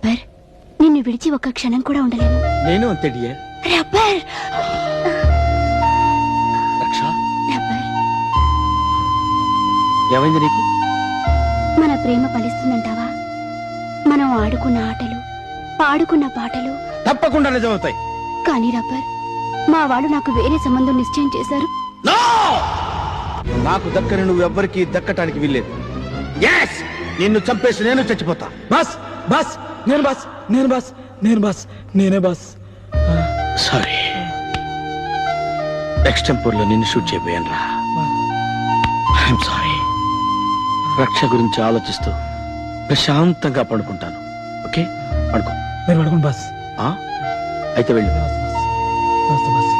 Rubber, నిన్ను విడిచి ఒక్క క్షణం కూడా ఉండలేను. నేను అంతే డియర్. రబ్బర్ రక్ష, రబ్బర్, ఏమైంది నీకు? మన ప్రేమ ఫలిస్తుందంటావా? మనం ఆడుకున్న ఆటలు, పాడుకున్న పాటలు తప్పకుండా నిజమవుతాయి. కానీ రబ్బర్, మా వాళ్ళు నాకు వేరే సంబంధం నిశ్చయం చేశారు. నాకు దక్కని నువ్వు ఎవ్వరికి దక్కటానికి వీల్లేదు. నిన్ను చంపేసి నేను చచ్చిపోతా. బస్ బస్ నేను బస్ నేను బస్ నేను బస్ నేనే బస్. సారీ, ఎక్స్టెంపర్ లో నిన్ను షూట్ చేయబోయాను రా. I'm sorry. రక్ష గురించి ఆలోచిస్తూ ప్రశాంతంగా పడుకుంటాను. ఓకే, పడుకో. మీరు పడుకోండి బస్. అయితే వెళ్ళు. Bus bus.